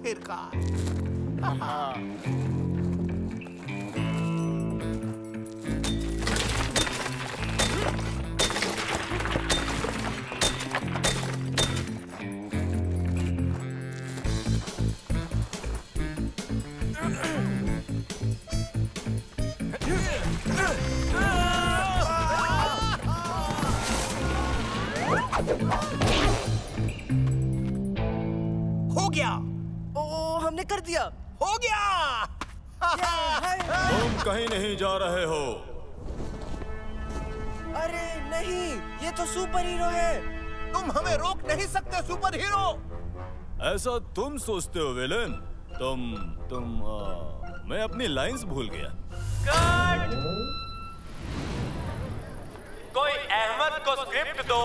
आखिरकार। हो गया। ओ, हमने कर दिया। हो गया। तुम कहीं नहीं जा रहे हो। अरे नहीं, ये तो सुपर हीरो है। तुम हमें रोक नहीं सकते सुपर हीरो। ऐसा तुम सोचते हो विलेन। मैं अपनी लाइंस भूल गया। कट! कोई अहमद को स्क्रिप्ट दो।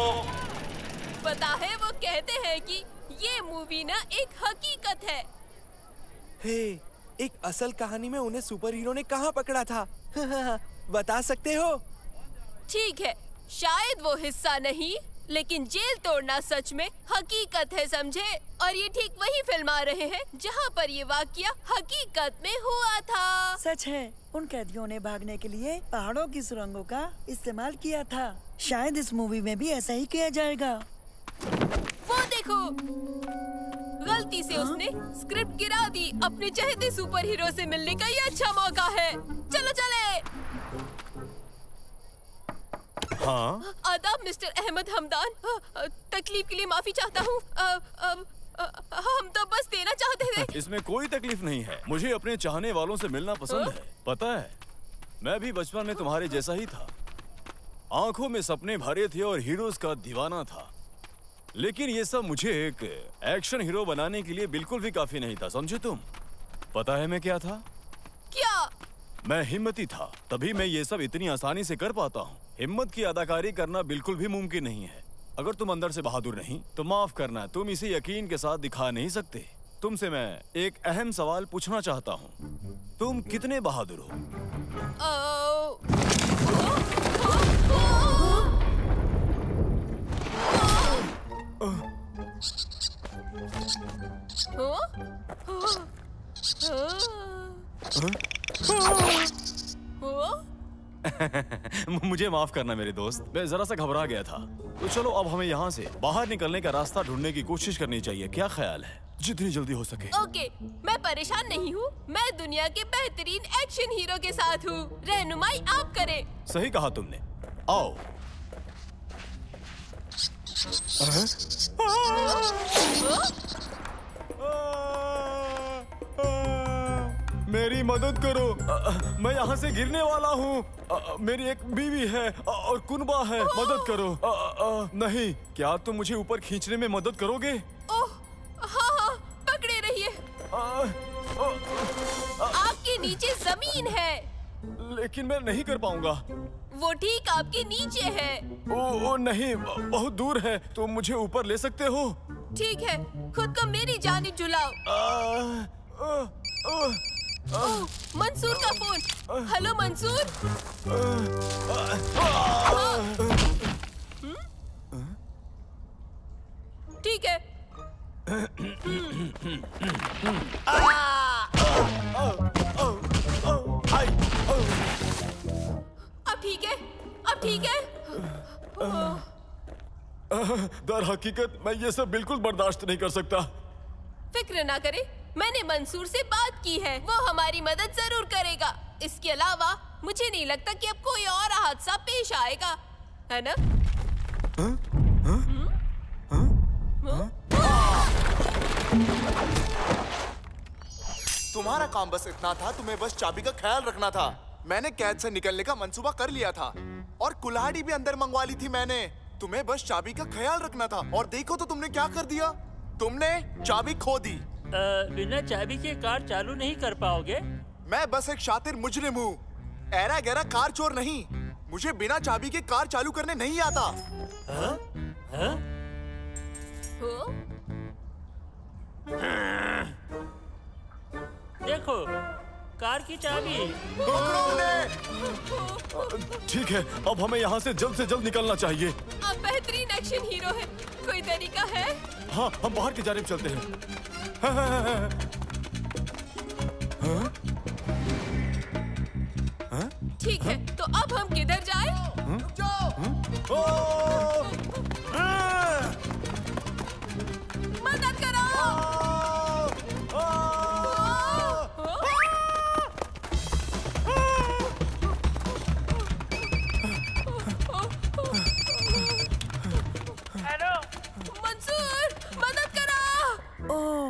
पता है वो कहते हैं कि ये मूवी ना एक हकीकत है। हे, एक असल कहानी में उन्हें सुपर हीरो ने कहाँ पकड़ा था? बता सकते हो? ठीक है, शायद वो हिस्सा नहीं, लेकिन जेल तोड़ना सच में हकीकत है, समझे? और ये ठीक वही फिल्म आ रहे हैं जहाँ पर ये वाकया हकीकत में हुआ था। सच है, उन कैदियों ने भागने के लिए पहाड़ों की सुरंगों का इस्तेमाल किया था। शायद इस मूवी में भी ऐसा ही किया जाएगा। वो देखो, गलती से उसने स्क्रिप्ट गिरा दी। अपने चहेते सुपर हीरो से मिलने का ये अच्छा मौका है। चलो चले। हाँ? आदाब मिस्टर अहमद हमदान। तकलीफ के लिए माफी चाहता हूँ। हम तो बस देना चाहते थे। इसमें कोई तकलीफ नहीं है। मुझे अपने चाहने वालों से मिलना पसंद है। पता है, मैं भी बचपन में तुम्हारे जैसा ही था। आंखों में सपने भरे थे और हीरोज का दीवाना था। लेकिन ये सब मुझे एक एक्शन हीरो बनाने के लिए बिल्कुल भी काफी नहीं था, समझे तुम? पता है मैं क्या था? क्या? मैं हिम्मती था, तभी मैं ये सब इतनी आसानी से कर पाता हूँ। हिम्मत की अदाकारी करना बिल्कुल भी मुमकिन नहीं है। अगर तुम अंदर से बहादुर नहीं तो माफ करना, तुम इसे यकीन के साथ दिखा नहीं सकते। तुमसे मैं एक अहम सवाल पूछना चाहता हूँ। तुम कितने बहादुर हो? मुझे माफ करना मेरे दोस्त, मैं जरा सा घबरा गया था। तो चलो अब हमें यहाँ से बाहर निकलने का रास्ता ढूंढने की कोशिश करनी चाहिए। क्या ख्याल है? जितनी जल्दी हो सके। ओके, मैं परेशान नहीं हूँ। मैं दुनिया के बेहतरीन एक्शन हीरो के साथ हूँ। रहनुमाई आप करें। सही कहा तुमने। आओ। मेरी मदद करो, मैं यहाँ से गिरने वाला हूँ। मेरी एक बीवी है और कुनबा है, मदद करो। नहीं, क्या तुम मुझे ऊपर खींचने में मदद करोगे? ओह, हाँ, पकड़े रहिए। आपके नीचे जमीन है। लेकिन मैं नहीं कर पाऊंगा। वो ठीक आपके नीचे है। ओ नहीं, बहुत दूर है। तुम मुझे ऊपर ले सकते हो? ठीक है, खुद को मेरी जानिब झुलाओ। ओह, मंसूर का फोन। हेलो मंसूर। ठीक है। अब ठीक है, अब ठीक है। दर हकीकत मैं ये सब बिल्कुल बर्दाश्त नहीं कर सकता। फिक्र ना करे, मैंने मंसूर से बात की है। वो हमारी मदद जरूर करेगा। इसके अलावा मुझे नहीं लगता कि अब कोई और हादसा पेश आएगा, है ना? तुम्हारा काम बस इतना था, तुम्हें बस चाबी का ख्याल रखना था। मैंने कैद से निकलने का मंसूबा कर लिया था और कुल्हाड़ी भी अंदर मंगवा ली थी मैंने। तुम्हें बस चाबी का ख्याल रखना था और देखो तो तुमने क्या कर दिया। तुमने चाबी खो दी। बिना चाबी के कार चालू नहीं कर पाओगे। मैं बस एक शातिर मुजरिम हूँ, ऐरा गैरा कार चोर नहीं। मुझे बिना चाबी के कार चालू करने नहीं आता। देखो, कार की चाबी। ठीक है, अब हमें यहाँ से जल्द निकलना चाहिए। आप बेहतरीन एक्शन हीरो हैं। कोई तरीका है? हाँ, हम बाहर की जानिब चलते हैं। ठीक है, तो अब हम किधर जाएं? मदद करो! हेलो, मंसूर, मदद करो! ओह,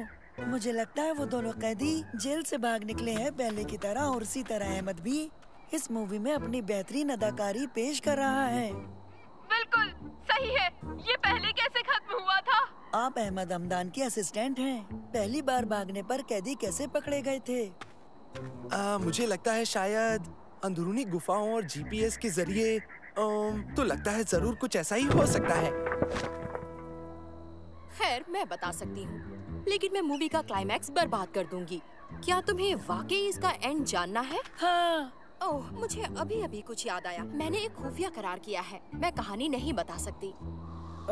मुझे लगता है वो दोनों कैदी जेल से भाग निकले हैं पहले की तरह, और उसी तरह अहमद भी इस मूवी में अपनी बेहतरीन अदाकारी पेश कर रहा है। बिल्कुल सही है। ये पहले कैसे खत्म हुआ था? आप अहमद हमदान के असिस्टेंट हैं। पहली बार भागने पर कैदी कैसे पकड़े गए थे? मुझे लगता है शायद अंदरूनी गुफाओं और जीपीएस के जरिए। तो लगता है जरूर कुछ ऐसा ही हो सकता है। खैर, मैं बता सकती हूँ, लेकिन मैं मूवी का क्लाइमैक्स बर्बाद कर दूंगी। क्या तुम्हें वाकई इसका एंड जानना है? हाँ। ओह, मुझे अभी अभी कुछ याद आया। मैंने एक खुफिया करार किया है। मैं कहानी नहीं बता सकती।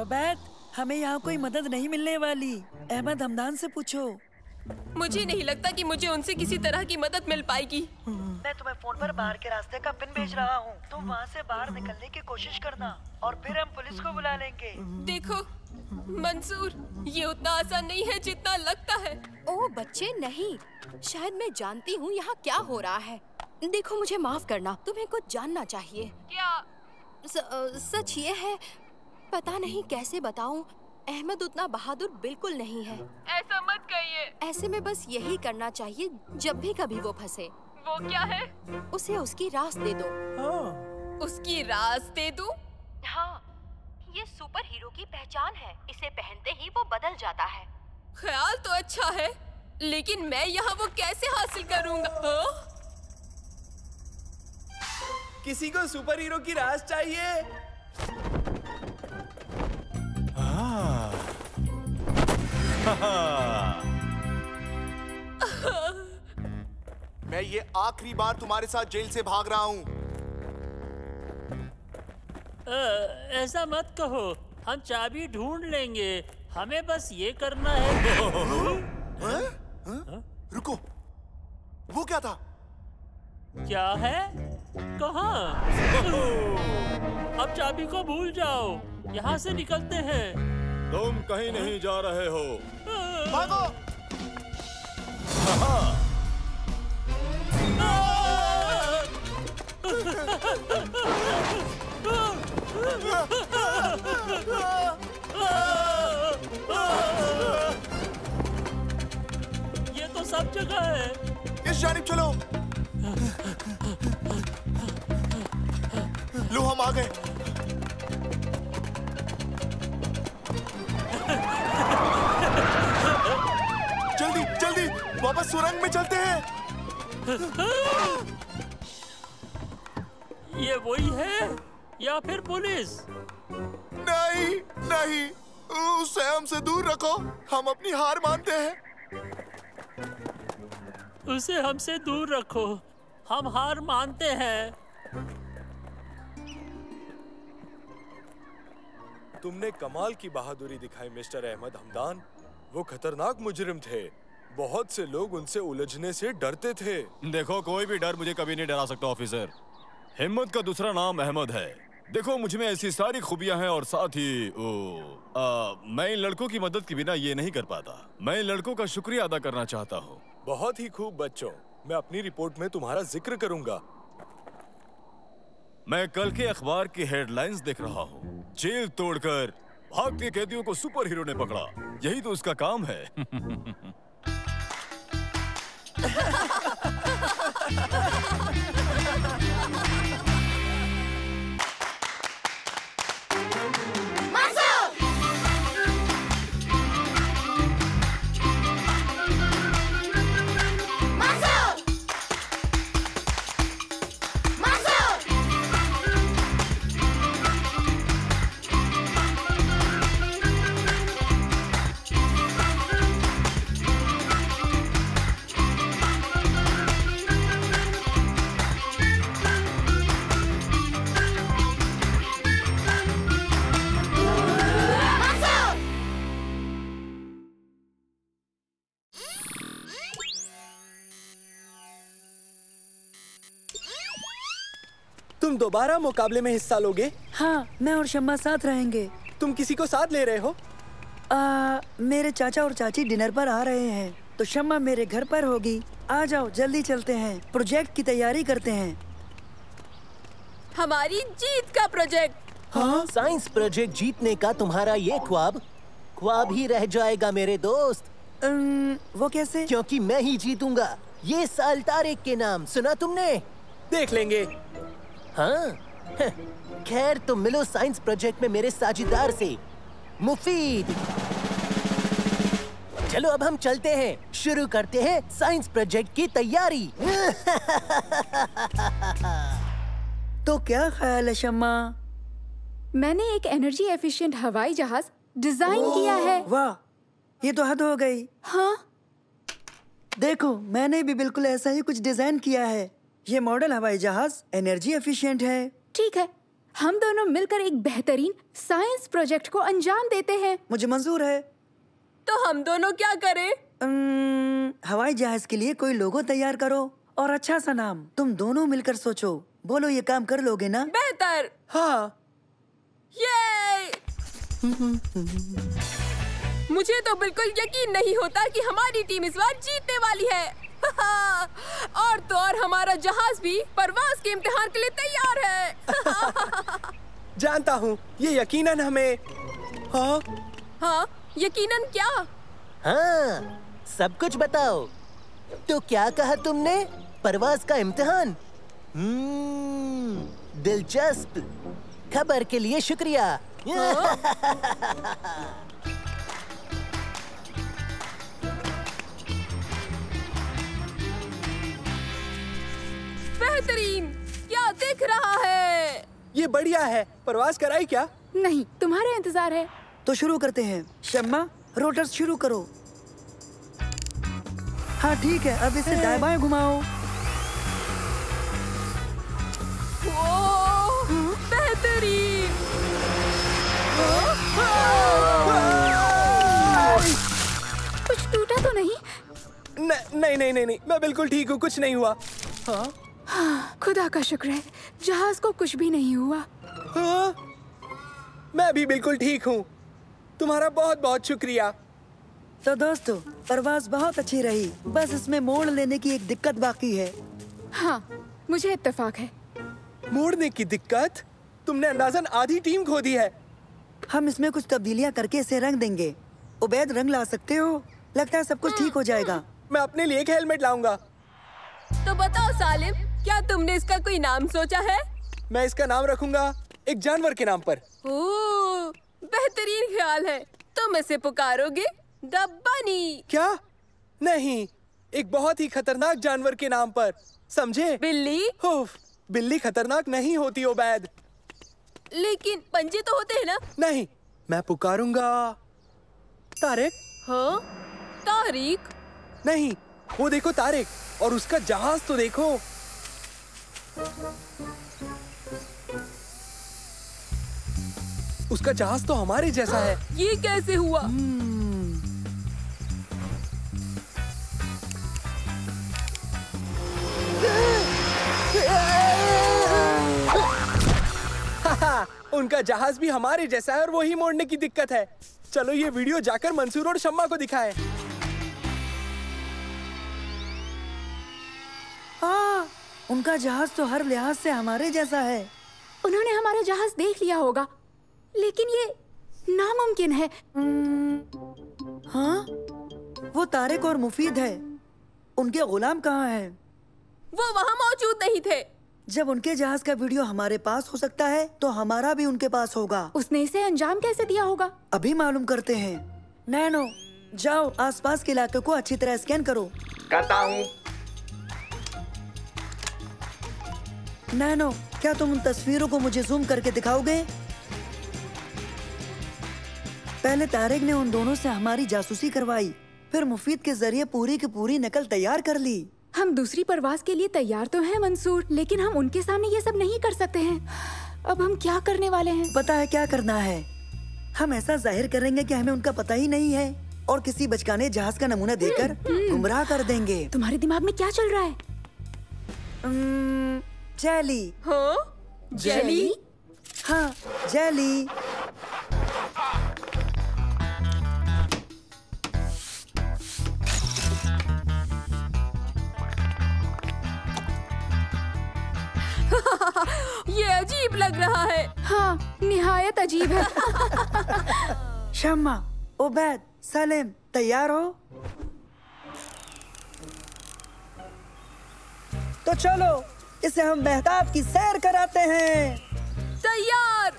ओबैद, हमें यहाँ कोई मदद नहीं मिलने वाली। अहमद हमदान से पूछो। मुझे नहीं लगता कि मुझे उनसे किसी तरह की मदद मिल पाएगी। मैं तुम्हें फोन पर बाहर के रास्ते का पिन भेज रहा हूँ। तुम वहाँ से बाहर निकलने की कोशिश करना और फिर हम पुलिस को बुला लेंगे। देखो मंसूर, ये उतना आसान नहीं है जितना लगता है। ओह बच्चे, नहीं। शायद मैं जानती हूँ यहाँ क्या हो रहा है। देखो, मुझे माफ करना, तुम्हें कुछ जानना चाहिए। क्या? सच ये है, पता नहीं कैसे बताऊं, अहमद उतना बहादुर बिल्कुल नहीं है। ऐसा मत कहिए। ऐसे में बस यही करना चाहिए जब भी कभी वो फंसे। वो क्या है? उसे उसकी रास दे दो। उसकी रास दे दूं? हाँ, ये सुपर हीरो की पहचान है। इसे पहनते ही वो बदल जाता है। ख्याल तो अच्छा है, लेकिन मैं यहाँ वो कैसे हासिल करूँगा? किसी को सुपर हीरो की रास चाहिए? मैं ये आखिरी बार तुम्हारे साथ जेल से भाग रहा हूँ। ऐसा मत कहो, हम चाबी ढूंढ लेंगे। हमें बस ये करना है। रुको, वो क्या था? क्या है? कहाँ? अब चाबी को भूल जाओ, यहाँ से निकलते हैं। तुम कहीं नहीं जा रहे हो। भागो! ये तो सब जगह है। इस जानिब चलो। लो, हम आ गए। जल्दी जल्दी वापस सुरंग में चलते हैं। ये वही है या फिर पुलिस? नहीं नहीं, उसे हमसे दूर रखो। हम अपनी हार मानते हैं। उसे हमसे दूर रखो, हम हार मानते हैं। तुमने कमाल की बहादुरी दिखाई मिस्टर अहमद हमदान। वो खतरनाक मुजरिम थे। बहुत से लोग उनसे उलझने से डरते थे। देखो, कोई भी डर मुझे कभी नहीं डरा सकता ऑफिसर। हिम्मत का दूसरा नाम अहमद है। देखो, मुझ में ऐसी सारी खूबियां हैं और साथ ही मैं इन लड़कों की मदद के बिना ये नहीं कर पाता। मैं इन लड़कों का शुक्रिया अदा करना चाहता हूँ। बहुत ही खूब बच्चों, मैं अपनी रिपोर्ट में तुम्हारा जिक्र करूंगा। मैं कल के अखबार की हेडलाइंस देख रहा हूँ। जेल तोड़कर भागते कैदियों को सुपर हीरो ने पकड़ा। यही तो उसका काम है। तुम दोबारा मुकाबले में हिस्सा लोगे? हाँ, मैं और शम्मा साथ रहेंगे। तुम किसी को साथ ले रहे हो? मेरे चाचा और चाची डिनर पर आ रहे हैं, तो शम्मा मेरे घर पर होगी। आ जाओ, जल्दी चलते हैं, प्रोजेक्ट की तैयारी करते हैं। हमारी जीत का प्रोजेक्ट। हाँ? साइंस प्रोजेक्ट जीतने का तुम्हारा ये ख्वाब ही रह जाएगा मेरे दोस्त। वो कैसे? क्योंकि मैं ही जीतूंगा ये साल तारिक के नाम। सुना तुमने? देख लेंगे। हाँ? खैर तुम मिलो साइंस प्रोजेक्ट में मेरे साझेदार से, मुफीद। चलो अब हम चलते हैं, शुरू करते हैं साइंस प्रोजेक्ट की तैयारी। तो क्या ख्याल है शम्मा? मैंने एक एनर्जी एफिशिएंट हवाई जहाज डिजाइन किया है। वाह, ये तो हद हो गई। हाँ? देखो, मैंने भी बिल्कुल ऐसा ही कुछ डिजाइन किया है। ये मॉडल हवाई जहाज एनर्जी एफिशिएंट है। ठीक है, हम दोनों मिलकर एक बेहतरीन साइंस प्रोजेक्ट को अंजाम देते हैं। मुझे मंजूर है। तो हम दोनों क्या करें? हवाई जहाज के लिए कोई लोगो तैयार करो और अच्छा सा नाम। तुम दोनों मिलकर सोचो। बोलो, ये काम कर लोगे ना? बेहतर। हाँ। ये मुझे तो बिल्कुल यकीन नहीं होता कि हमारी टीम इस बार जीतने वाली है। और तो और हमारा जहाज भी परवाज के इम्तिहान के लिए तैयार है। जानता हूँ, ये यकीनन हमें। हाँ? हाँ, यकीनन क्या? हाँ, सब कुछ बताओ। तो क्या कहा तुमने? परवाज का इम्तिहान? दिलचस्प। खबर के लिए शुक्रिया। बेहतरीन। क्या दिख रहा है? ये बढ़िया है। परवाज कराई क्या? नहीं, तुम्हारा इंतजार है। तो शुरू करते हैं। शम्मा, रोटर्स शुरू करो। हाँ ठीक है, अब इसे दाएं बाएं घुमाओ। बेहतरीन। कुछ टूटा तो नहीं? नहीं, मैं बिल्कुल ठीक हूँ, कुछ नहीं हुआ। हाँ, खुदा का शुक्र है, जहाज को कुछ भी नहीं हुआ। हाँ? मैं भी बिल्कुल ठीक हूँ। तुम्हारा बहुत बहुत शुक्रिया। तो दोस्तों, परवाज बहुत अच्छी रही, बस इसमें मोड़ लेने की एक दिक्कत बाकी है। हाँ, मुझे इत्तेफाक है। मोड़ने की दिक्कत? तुमने अंदाजन आधी टीम खो दी है। हम इसमें कुछ तब्दीलियां करके इसे रंग देंगे। उबैद, रंग ला सकते हो? लगता है सब कुछ ठीक हो जाएगा। मैं अपने लिए एक हेलमेट लाऊंगा। तो बताओ सालिम, क्या तुमने इसका कोई नाम सोचा है? मैं इसका नाम रखूंगा एक जानवर के नाम पर। ओह, बेहतरीन ख्याल है। तुम इसे पुकारोगे द बनी। क्या? नहीं, एक बहुत ही खतरनाक जानवर के नाम पर, समझे? बिल्ली? बिल्ली खतरनाक नहीं होती उबैद। लेकिन पंजे तो होते हैं ना? नहीं, मैं पुकारूंगा तारिक। हाँ? तारिक? नहीं, वो देखो तारिक, और उसका जहाज तो देखो। उसका जहाज तो हमारे जैसा है। ये कैसे हुआ? उनका जहाज भी हमारे जैसा है और वही मोड़ने की दिक्कत है। चलो ये वीडियो जाकर मंसूर और शम्मा को दिखाएं। उनका जहाज तो हर लिहाज से हमारे जैसा है। उन्होंने हमारा जहाज देख लिया होगा, लेकिन ये नामुमकिन है। हाँ? वो तारिक और मुफीद है। उनके गुलाम कहाँ हैं? वो वहाँ मौजूद नहीं थे। जब उनके जहाज का वीडियो हमारे पास हो सकता है, तो हमारा भी उनके पास होगा। उसने इसे अंजाम कैसे दिया होगा? अभी मालूम करते हैं। नैनो, जाओ आसपास के इलाके को अच्छी तरह स्कैन करो। करता हूँ। नैनो, क्या तुम उन तस्वीरों को मुझे जूम करके दिखाओगे? पहले तारिक ने उन दोनों से हमारी जासूसी करवाई, फिर मुफीद के जरिए पूरी की पूरी नकल तैयार कर ली। हम दूसरी परवाज के लिए तैयार तो हैं मंसूर, लेकिन हम उनके सामने ये सब नहीं कर सकते हैं। अब हम क्या करने वाले हैं? पता है क्या करना है? हम ऐसा जाहिर करेंगे कि हमें उनका पता ही नहीं है और किसी बचकाने जहाज का नमूना देकर गुमराह कर देंगे। तुम्हारे दिमाग में क्या चल रहा है? चैली। हाँ? जेली? हाँ, जेली। ये अजीब लग रहा है। हाँ, निहायत अजीब है। शम्मा, उबैद, सलीम, तैयार हो? तो चलो इसे हम मेहताब की सैर कराते हैं। तैयार।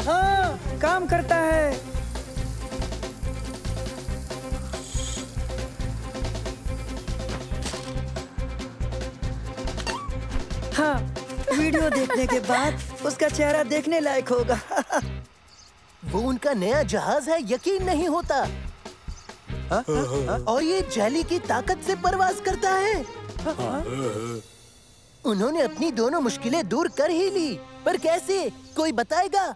हाँ, काम करता है। हाँ, वीडियो देखने के बाद उसका चेहरा देखने लायक होगा। वो उनका नया जहाज है, यकीन नहीं होता। और ये जेली की ताकत से परवाज करता है। उन्होंने अपनी दोनों मुश्किलें दूर कर ही ली, पर कैसे, कोई बताएगा?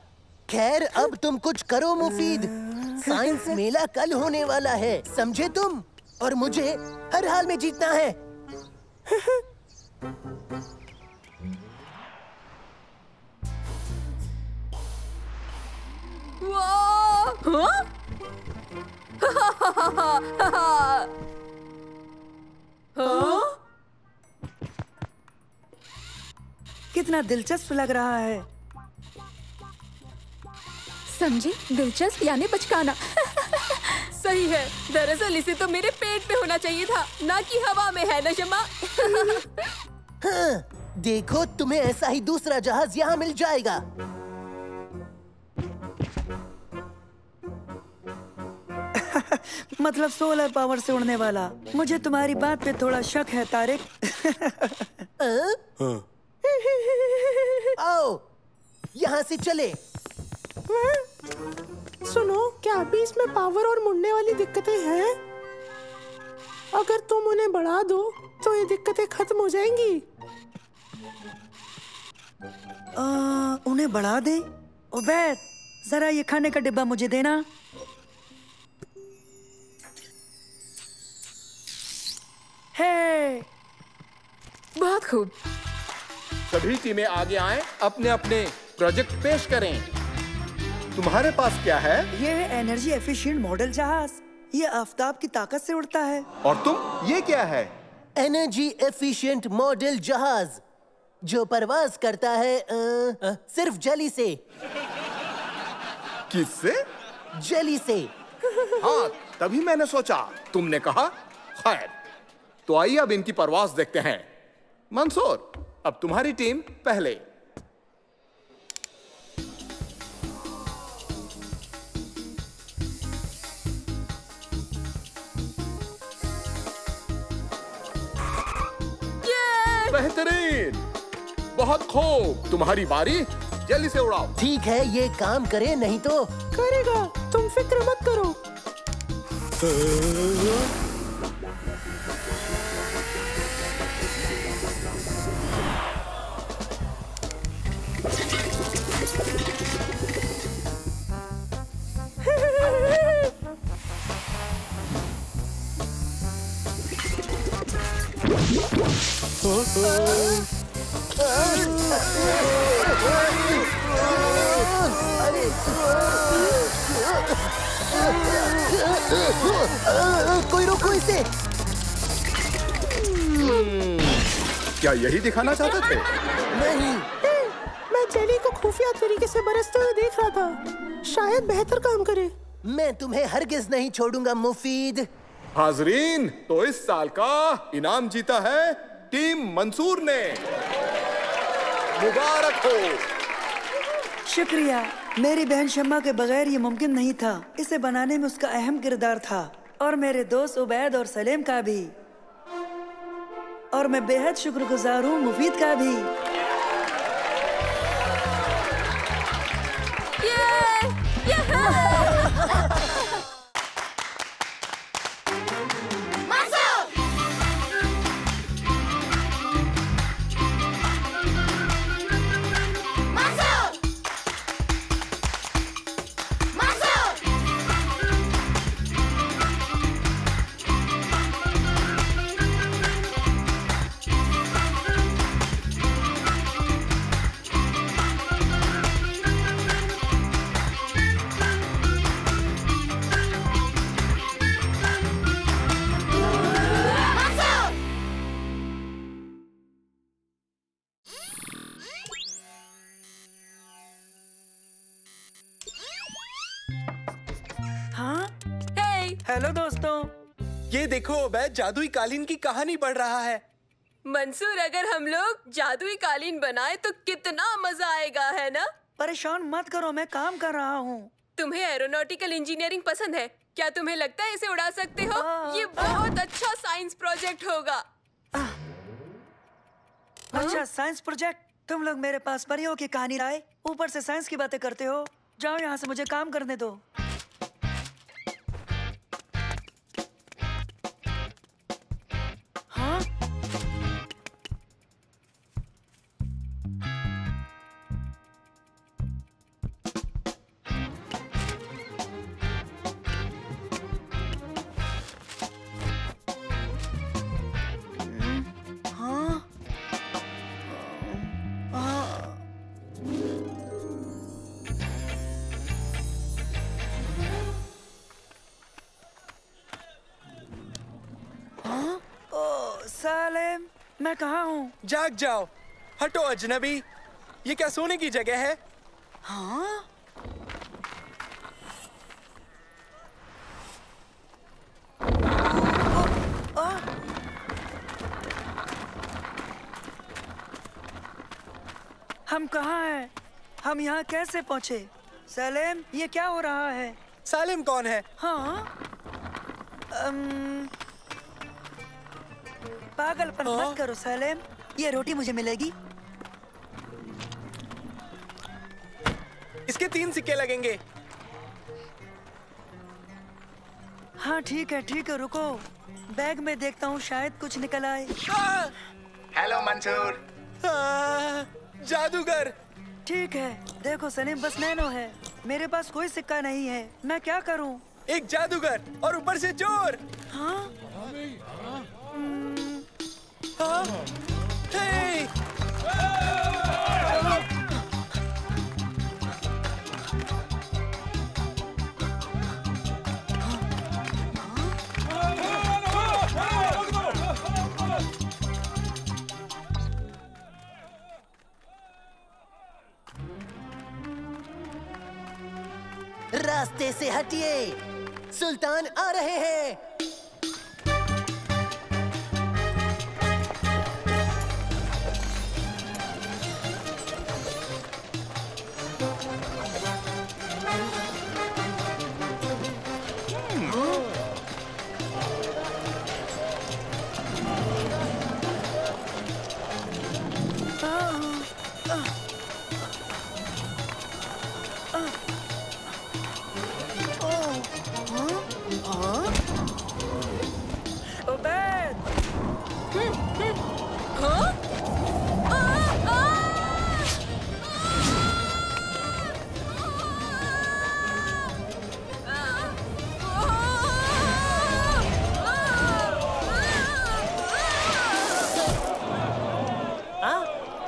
खैर, अब तुम कुछ करो मुफीद। साइंस मेला कल होने वाला है, समझे तुम? और मुझे हर हाल में जीतना है। कितना दिलचस्प लग रहा है। समझे? दिलचस्प यानी बचकाना। सही है। दरअसल इसे तो मेरे पेट में होना चाहिए था, ना कि हवा में, है ना शम्मा? हाँ, देखो तुम्हें ऐसा ही दूसरा जहाज यहाँ मिल जाएगा। मतलब सोलर पावर से उड़ने वाला। मुझे तुम्हारी बात पे थोड़ा शक है तारिक। आओ, यहाँ से चले। सुनो, क्या अभी इसमें पावर और मुड़ने वाली दिक्कतें हैं? अगर तुम उन्हें बढ़ा दो तो ये दिक्कतें खत्म हो जाएंगी। उन्हें बढ़ा दे? उबैद, जरा ये खाने का डिब्बा मुझे देना। है, बहुत खूब। सभी टीमें आगे आएं, अपने अपने प्रोजेक्ट पेश करें। तुम्हारे पास क्या है? ये है एनर्जी एफिशिएंट मॉडल जहाज। ये आफताब की ताकत से उड़ता है। और तुम, ये क्या है? एनर्जी एफिशिएंट मॉडल जहाज, जो परवाज करता है सिर्फ जेली से। किससे? जेली से। हाँ, तभी मैंने सोचा तुमने कहा। खैर, तो आइए अब इनकी परवाज देखते हैं। मंसूर, अब तुम्हारी टीम पहले। बेहतरीन, बहुत खूब। तुम्हारी बारी, जल्दी से उड़ाओ। ठीक है, ये काम करे, नहीं तो करेगा, तुम फिक्र मत करो। कोई रोको इसे। क्या यही दिखाना चाहते थे? नहीं, मैं जेली को खुफिया तरीके से बरसते हुए देख रहा था। शायद बेहतर काम करे। मैं तुम्हें हरगिज नहीं छोड़ूंगा मुफीद। हाजरीन, तो इस साल का इनाम जीता है टीम मंसूर ने। मुबारक हो। शुक्रिया। मेरी बहन शम्मा के बगैर ये मुमकिन नहीं था। इसे बनाने में उसका अहम किरदार था, और मेरे दोस्त उबैद और सलीम का भी। और मैं बेहद शुक्रगुजार हूँ मुफीद का भी। हेलो दोस्तों। ये देखो उबैद जादुई कालीन की कहानी पढ़ रहा है। मंसूर, अगर हम लोग जादुई कालीन बनाए तो कितना मजा आएगा, है ना? परेशान मत करो, मैं काम कर रहा हूँ। तुम्हें एरोनॉटिकल इंजीनियरिंग पसंद है? क्या तुम्हें लगता है इसे उड़ा सकते हो? ये बहुत अच्छा साइंस प्रोजेक्ट होगा। अच्छा, साइंस प्रोजेक्ट? तुम लोग मेरे पास परियों की कहानी लाए, ऊपर से साइंस की बातें करते हो। जाओ यहाँ से, मुझे काम करने दो। हाँ? सालेम, मैं कहाँ हूँ? जाग जाओ, हटो अजनबी। ये क्या सोने की जगह है? हाँ? हम कहाँ हैं? हम यहाँ कैसे पहुँचे? सलेम, ये क्या हो रहा है? सालिम कौन है? हाँ? पागलपन मत करो सलेम, ये रोटी मुझे मिलेगी। इसके 3 सिक्के लगेंगे। हाँ ठीक है, रुको। बैग में देखता हूँ, शायद कुछ निकल आए। हेलो मंसूर। जादूगर। ठीक है, देखो सलीम, बस नैनो है, मेरे पास कोई सिक्का नहीं है। मैं क्या करूँ? एक जादूगर और ऊपर से चोर। हाँ? हाँ? हे! रास्ते से हटिए, सुल्तान आ रहे हैं।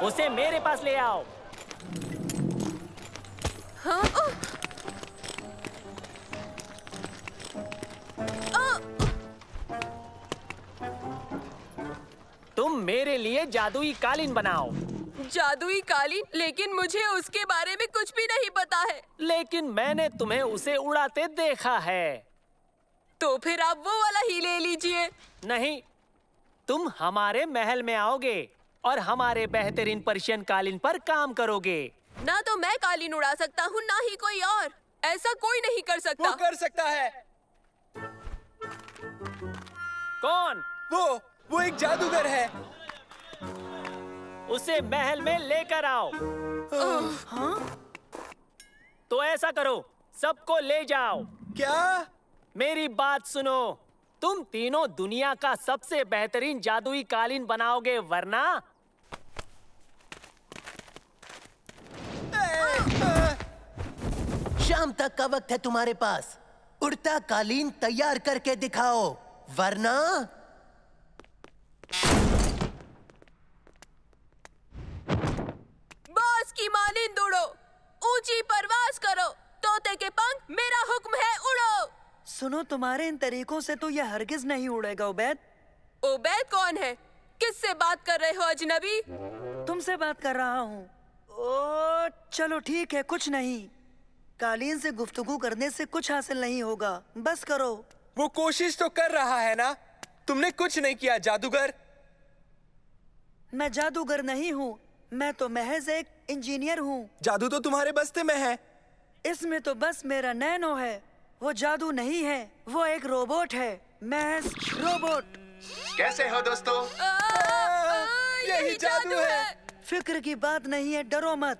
उसे मेरे पास ले आओ। हाँ? तुम मेरे लिए जादुई कालीन बनाओ। जादुई कालीन? लेकिन मुझे उसके बारे में कुछ भी नहीं पता है। लेकिन मैंने तुम्हें उसे उड़ाते देखा है। तो फिर आप वो वाला ही ले लीजिए। नहीं, तुम हमारे महल में आओगे और हमारे बेहतरीन पर्शियन कालीन पर काम करोगे। ना तो मैं कालीन उड़ा सकता हूँ, ना ही कोई और। ऐसा कोई नहीं कर सकता। वो कर सकता है। कौन? वो एक जादूगर है। उसे महल में लेकर आओ। हाँ? तो ऐसा करो, सबको ले जाओ। क्या? मेरी बात सुनो, तुम तीनों दुनिया का सबसे बेहतरीन जादुई कालीन बनाओगे, वरना शाम तक का वक्त है तुम्हारे पास। उड़ता कालीन तैयार करके दिखाओ, वरना बॉस की मानिंद उड़ो, ऊंची परवाज करो, तोते के पंख, मेरा हुक्म है, उड़ो। सुनो, तुम्हारे इन तरीकों से तो यह हरगिज नहीं उड़ेगा। उबैद? उबैद कौन है? किससे बात कर रहे हो अजनबी? तुमसे बात कर रहा हूँ। ओ चलो ठीक है, कुछ नहीं। कालीन से गुफ्तगू करने से कुछ हासिल नहीं होगा। बस करो। वो कोशिश तो कर रहा है ना? तुमने कुछ नहीं किया जादूगर। मैं जादूगर नहीं हूँ, मैं तो महज एक इंजीनियर हूँ। जादू तो तुम्हारे बस्ते में है। इसमें तो बस मेरा नैनो है। वो जादू नहीं है, वो एक रोबोट है, महज रोबोट। कैसे हो दोस्तों? यही जादू है। फिक्र की बात नहीं है, डरो मत।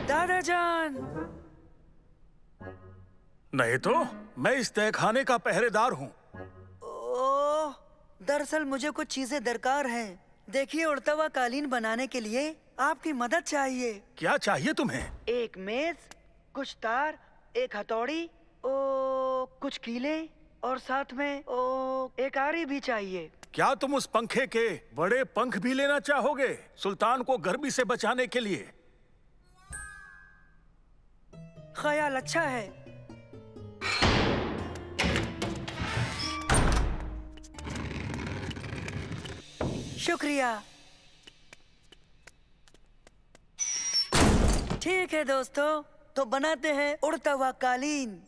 दादाजान। नहीं तो मैं इस तहखाने का पहरेदार हूँ। ओह, दरअसल मुझे कुछ चीजें दरकार हैं। देखिए, उड़ता हुआ कालीन बनाने के लिए आपकी मदद चाहिए। क्या चाहिए तुम्हें? एक मेज, कुछ तार, एक हथौड़ी, कुछ कीले और साथ में एक आरी भी चाहिए। क्या तुम उस पंखे के बड़े पंख भी लेना चाहोगे, सुल्तान को गर्मी से बचाने के लिए? ख्याल अच्छा है। शुक्रिया। ठीक है दोस्तों, तो बनाते हैं उड़ता हुआ कालीन।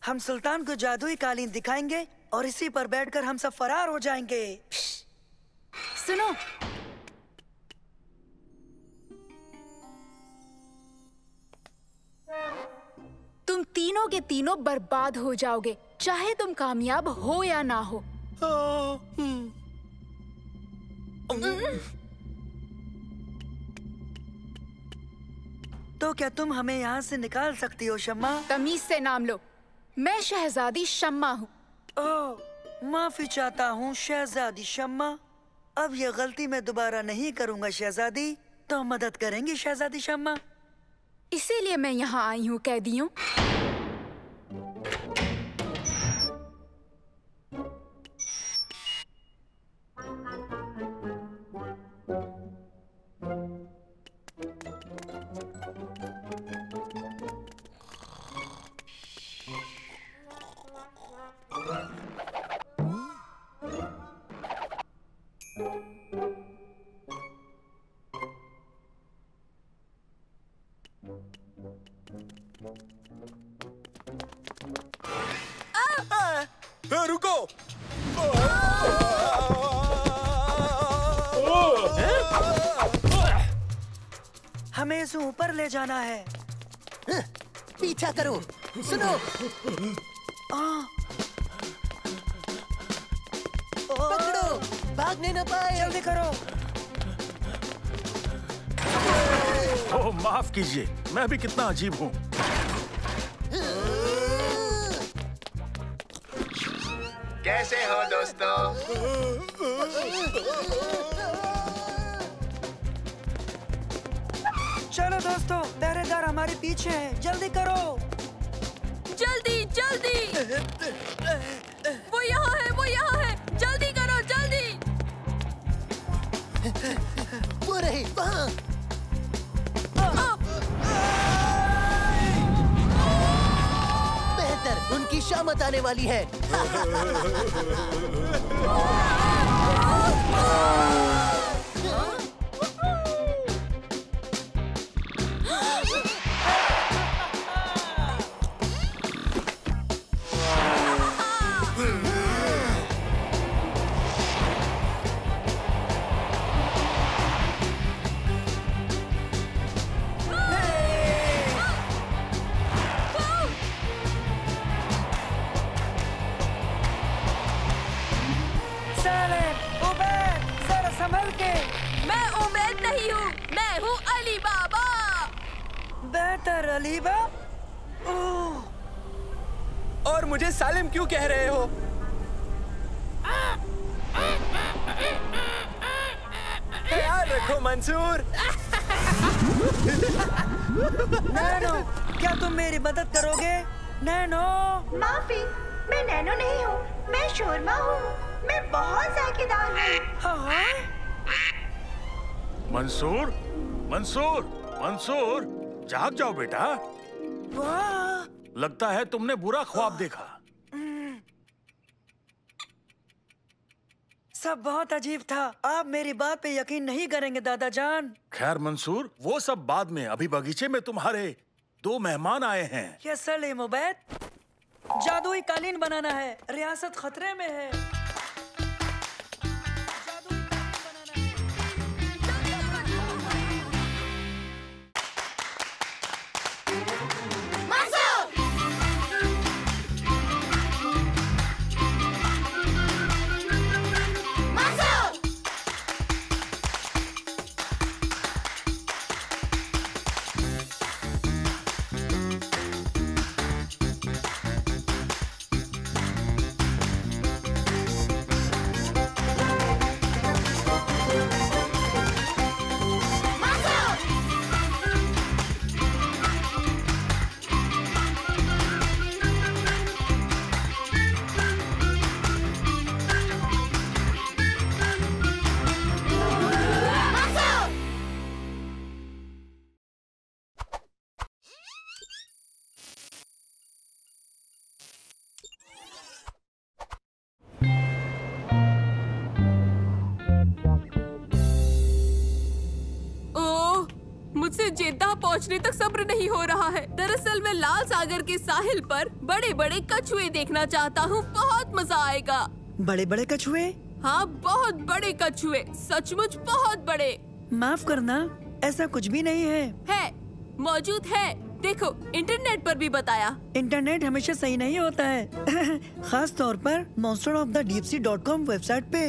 हम सुल्तान को जादुई कालीन दिखाएंगे और इसी पर बैठकर हम सब फरार हो जाएंगे। सुनो, तुम तीनों के तीनों बर्बाद हो जाओगे, चाहे तुम कामयाब हो या ना हो। तो क्या तुम हमें यहाँ से निकाल सकती हो शम्मा? तमीज से नाम लो, मैं शहजादी शम्मा हूँ। ओह, माफी चाहता हूँ शहजादी शम्मा। अब ये गलती मैं दोबारा नहीं करूँगा शहजादी। तो मदद करेंगी शहजादी शम्मा? इसीलिए मैं यहाँ आई हूँ कैदियों। रुको। हमें इसे ऊपर ले जाना है। पीछा करो। सुनो, पकड़ो, भागने न पाए। जल्दी करो। ओह, माफ कीजिए, मैं भी कितना अजीब हूँ। कैसे हो दोस्तों? चलो दोस्तों, पहरेदार हमारे पीछे है, जल्दी करो। जल्दी जल्दी, वो यहाँ है, वो यहाँ है, जल्दी करो जल्दी। वो रहे वहाँ। बेहतर, उनकी शामत आने वाली है। अलीबा? और मुझे सालिम क्यों कह रहे हो? ख्याल रखो मंसूर। नैनो, क्या तुम मेरी मदद करोगे? नैनो। माफी, मैं नैनो नहीं हूँ, मैं शोरमा हूँ। मैं बहुत जायकेदार हूँ। हाँ? मंसूर, मंसूर, मंसूर, जाग जाओ बेटा। वाह! लगता है तुमने बुरा ख्वाब देखा। सब बहुत अजीब था। आप मेरी बात पे यकीन नहीं करेंगे दादा जान। खैर मंसूर, वो सब बाद में। अभी बगीचे में तुम्हारे 2 मेहमान आए हैं। यस सलीम उबैद, जादुई कालीन बनाना है, रियासत खतरे में है। मुझसे जेद्दा पहुंचने तक सब्र नहीं हो रहा है। दरअसल मैं लाल सागर के साहिल पर बड़े बड़े कछुए देखना चाहता हूँ। बहुत मजा आएगा। बड़े बड़े कछुए? हाँ, बहुत बड़े कछुए, सचमुच बहुत बड़े। माफ करना, ऐसा कुछ भी नहीं है। है, मौजूद है। देखो, इंटरनेट पर भी बताया। इंटरनेट हमेशा सही नहीं होता है खास तौर पर monsterofthedeepsea.com वेबसाइट पे।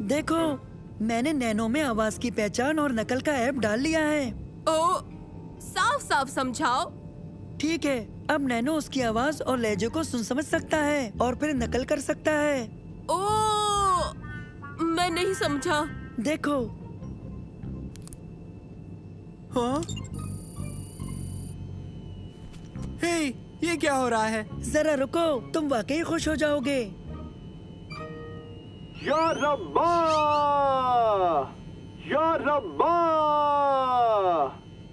देखो, मैंने नैनो में आवाज की पहचान और नकल का ऐप डाल लिया है। ओ, साफ साफ समझाओ। ठीक है, अब नैनो उसकी आवाज और लहजे को सुन समझ सकता है और फिर नकल कर सकता है। ओ, मैं नहीं समझा। देखो। हाँ? हे, ये क्या हो रहा है? जरा रुको, तुम वाकई खुश हो जाओगे। या रब्बा! या रब्बा!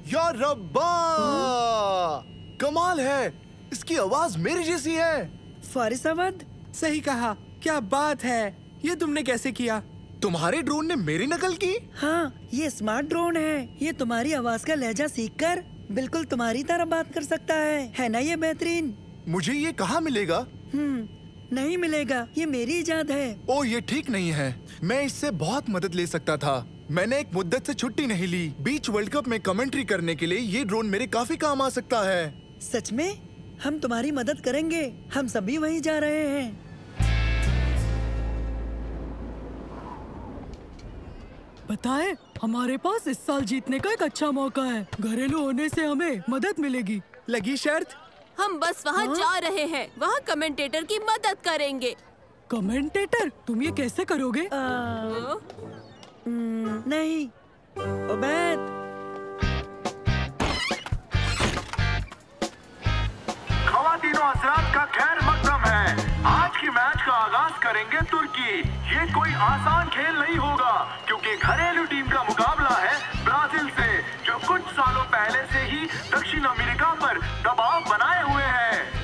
या रब्बा! कमाल है, इसकी आवाज मेरी जैसी है। फारिस अहमद, सही कहा। क्या बात है, ये तुमने कैसे किया? तुम्हारे ड्रोन ने मेरी नकल की? हाँ, ये स्मार्ट ड्रोन है। ये तुम्हारी आवाज का लहजा सीखकर बिल्कुल तुम्हारी तरह बात कर सकता है ना? ये बेहतरीन। मुझे ये कहाँ मिलेगा? नहीं मिलेगा, ये मेरी इजाद है। ओ, ये ठीक नहीं है। मैं इससे बहुत मदद ले सकता था। मैंने एक मुद्दत से छुट्टी नहीं ली। बीच वर्ल्ड कप में कमेंट्री करने के लिए ये ड्रोन मेरे काफी काम आ सकता है। सच में? हम तुम्हारी मदद करेंगे। हम सभी वहीं जा रहे हैं। बताएं, हमारे पास इस साल जीतने का एक अच्छा मौका है। घरेलू होने से हमें मदद मिलेगी। लगी शर्त? हम बस वहाँ जा रहे हैं। वहाँ कमेंटेटर की मदद करेंगे। कमेंटेटर? तुम ये कैसे करोगे? नहीं, उबैद। खवातीनो हज़रात का खैर मकदम है। आज की मैच का आगाज करेंगे तुर्की। ये कोई आसान खेल नहीं होगा क्योंकि घरेलू टीम का मुकाबला है ब्राजील से, जो कुछ सालों पहले से ही दक्षिण अमेरिका पर दबाव बनाए हुए है।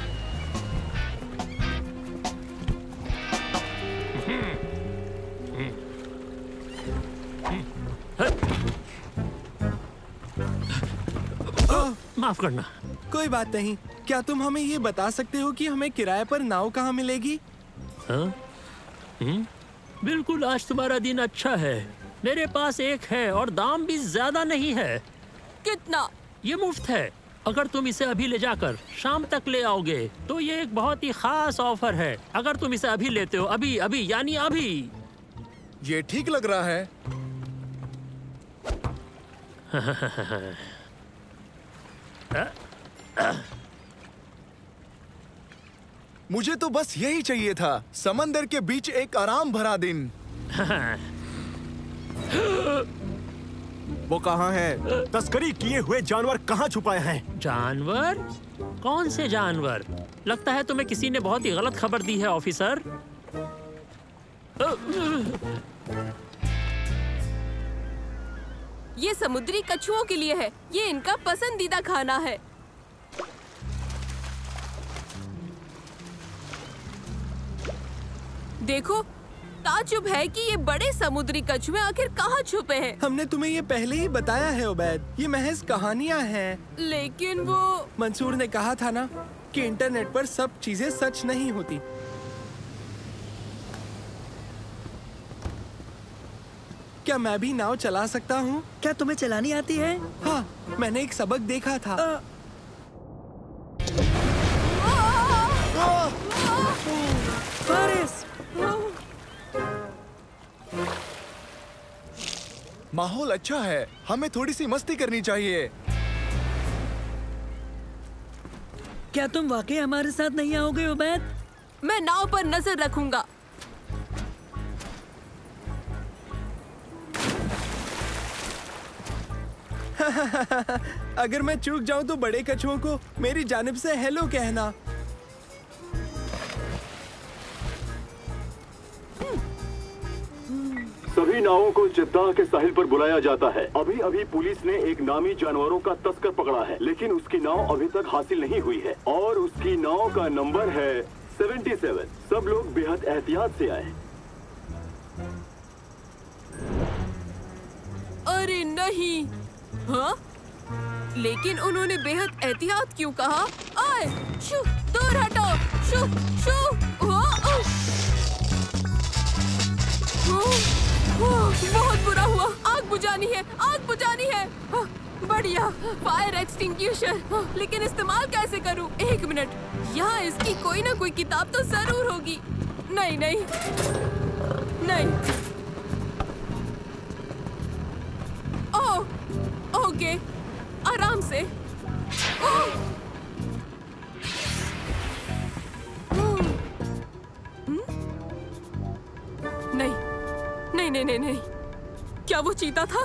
माफ करना। कोई बात नहीं। क्या तुम हमें ये बता सकते हो कि हमें किराए पर नाव कहाँ मिलेगी? हाँ? बिल्कुल, आज तुम्हारा दिन अच्छा है। मेरे पास एक है और दाम भी ज्यादा नहीं है। कितना? ये मुफ्त है। अगर तुम इसे अभी ले जाकर शाम तक ले आओगे तो ये एक बहुत ही खास ऑफर है। अगर तुम इसे अभी लेते हो, अभी अभी यानी अभी। ये ठीक लग रहा है। मुझे तो बस यही चाहिए था, समंदर के बीच एक आराम भरा दिन। वो कहाँ है? तस्करी किए हुए जानवर कहाँ छुपाए हैं? जानवर? कौन से जानवर? लगता है तुम्हें किसी ने बहुत ही गलत खबर दी है ऑफिसर। ये समुद्री कछुओं के लिए है। ये इनका पसंदीदा खाना है। देखो, ताज्जुब है कि ये बड़े समुद्री कछुए आखिर कहाँ छुपे हैं। हमने तुम्हें ये पहले ही बताया है उबैद, ये महज कहानियाँ हैं। लेकिन वो मंसूर ने कहा था ना कि इंटरनेट पर सब चीजें सच नहीं होती। क्या मैं भी नाव चला सकता हूँ? क्या तुम्हें चलानी आती है? हाँ, मैंने एक सबक देखा था। फारिस! माहौल अच्छा है, हमें थोड़ी सी मस्ती करनी चाहिए। क्या तुम वाकई हमारे साथ नहीं आओगे उबैद? मैं नाव पर नजर रखूंगा। अगर मैं चूक जाऊं तो बड़े कछुओं को मेरी जानिब से हेलो कहना। सभी नावों को जद्दाह के साहिल पर बुलाया जाता है। अभी अभी पुलिस ने एक नामी जानवरों का तस्कर पकड़ा है, लेकिन उसकी नाव अभी तक हासिल नहीं हुई है और उसकी नाव का नंबर है 77। सब लोग बेहद एहतियात से आए। अरे नहीं। हाँ? लेकिन उन्होंने बेहद एहतियात क्यों कहा? आए, शू, दूर हटो, शू, शू, बहुत बुरा हुआ। आग बुझानी है, आग बुझानी है। बढ़िया, फायर एक्सटिंग्विशर। लेकिन इस्तेमाल कैसे करूं? एक मिनट, यहाँ इसकी कोई ना कोई किताब तो जरूर होगी। नहीं नहीं नहीं। ओह, ओके, आराम से। ओह, नहीं नहीं नहीं नहीं, क्या वो चीता था?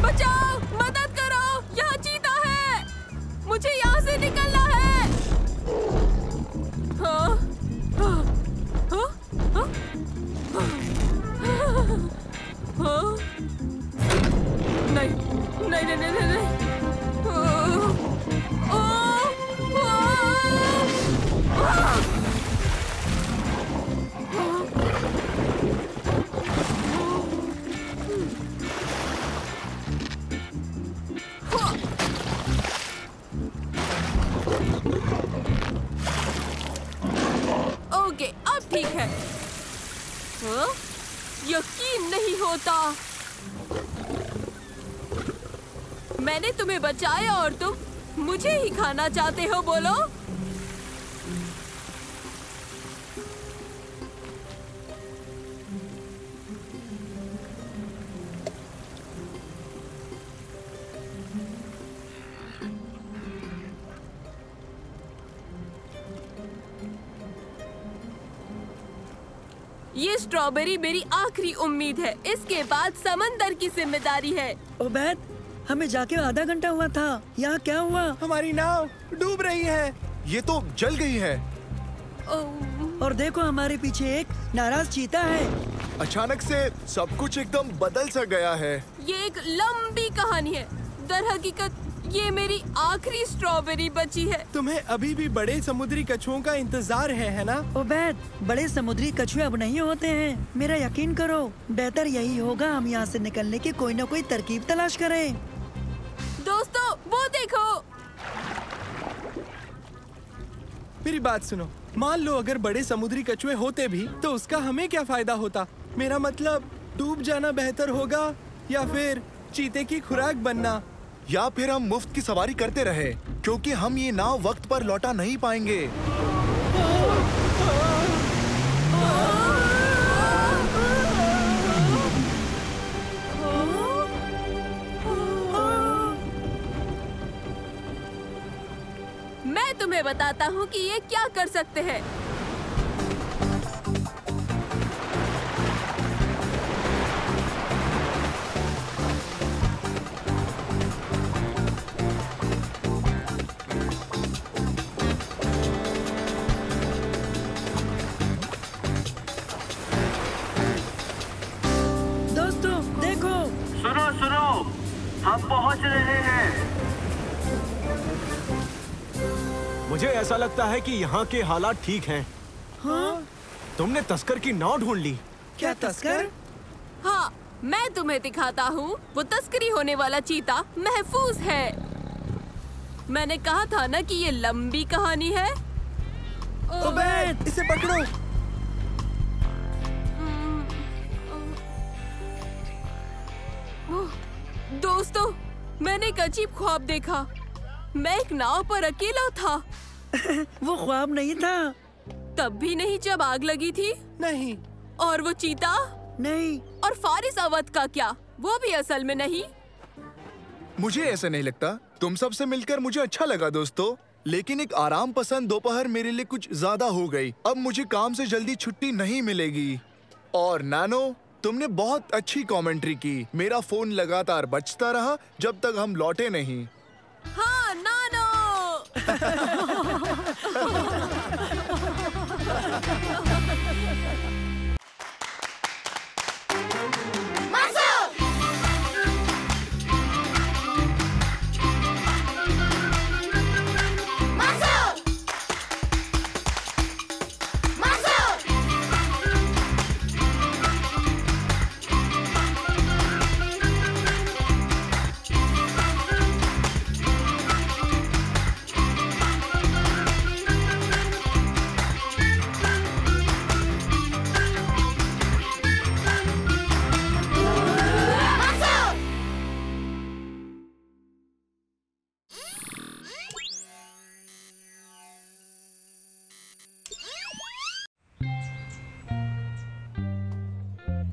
बचाओ, मदद करो, यहाँ चीता है, मुझे यहाँ से निकलना है। नहीं नहीं नहीं नहीं नहीं। ओके, अब ठीक है। यकीन नहीं होता, मैंने तुम्हें बचाया और तुम मुझे ही खाना चाहते हो। बोलो। ये स्ट्रॉबेरी मेरी आखिरी उम्मीद है, इसके बाद समंदर की जिम्मेदारी है। उबैद, हमें जाके आधा घंटा हुआ था, यहाँ क्या हुआ? हमारी नाव डूब रही है। ये तो जल गई है। और देखो, हमारे पीछे एक नाराज चीता है। अचानक से सब कुछ एकदम बदल सा गया है। ये एक लंबी कहानी है। दर हकीकत ये मेरी आखिरी स्ट्रॉबेरी बची है। तुम्हें अभी भी बड़े समुद्री कछुओं का इंतजार है ना? उबैद, बड़े समुद्री कछुए अब नहीं होते हैं, मेरा यकीन करो। बेहतर यही होगा हम यहाँ से निकलने की कोई न कोई तरकीब तलाश करें। दोस्तों, वो देखो। मेरी बात सुनो, मान लो अगर बड़े समुद्री कछुए होते भी तो उसका हमें क्या फायदा होता? मेरा मतलब, डूब जाना बेहतर होगा या फिर चीते की खुराक बनना? या फिर हम मुफ्त की सवारी करते रहे, क्योंकि हम ये नाव वक्त पर लौटा नहीं पाएंगे। मैं तुम्हें बताता हूँ कि ये क्या कर सकते हैं। सुनो सुनो हम पहुंच रहे हैं। मुझे ऐसा लगता है कि यहाँ के हालात ठीक हैं। हाँ? तुमने तस्कर की नाव ढूंढ ली। क्या तस्कर? हाँ, मैं तुम्हें दिखाता हूँ। वो तस्करी होने वाला चीता महफूज है। मैंने कहा था ना कि ये लंबी कहानी है। ओबेद, इसे पकड़ो। दोस्तों, मैंने एक अजीब ख्वाब देखा। मैं एक नाव पर अकेला था। वो ख्वाब नहीं था। तब भी नहीं जब आग लगी थी। नहीं। और वो चीता? नहीं। और फारिस अवध का क्या? वो भी असल में नहीं। मुझे ऐसा नहीं लगता। तुम सबसे मिलकर मुझे अच्छा लगा दोस्तों, लेकिन एक आराम पसंद दोपहर मेरे लिए कुछ ज्यादा हो गई। अब मुझे काम से जल्दी छुट्टी नहीं मिलेगी। और नैनो, तुमने बहुत अच्छी कमेंट्री की। मेरा फोन लगातार बजता रहा जब तक हम लौटे नहीं। हाँ, नानो।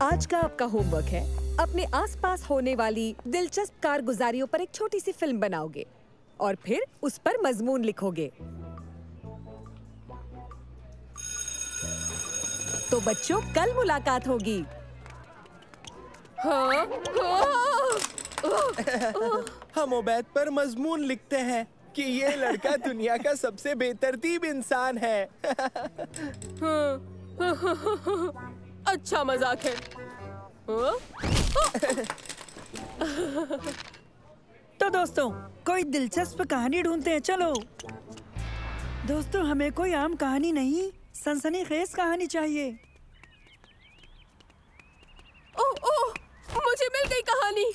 आज का आपका होमवर्क है, अपने आसपास होने वाली दिलचस्प कारगुजारियों पर एक छोटी सी फिल्म बनाओगे और फिर उस पर मजमून लिखोगे। तो बच्चों, कल मुलाकात होगी। हम ओबैद पर मजमून लिखते हैं कि ये लड़का दुनिया का सबसे बेतरतीब इंसान है। अच्छा मजाक है। तो दोस्तों, कोई दिलचस्प कहानी ढूंढते हैं। चलो दोस्तों, हमें कोई आम कहानी नहीं, सनसनीखेज कहानी चाहिए। ओह, मुझे मिल गई कहानी।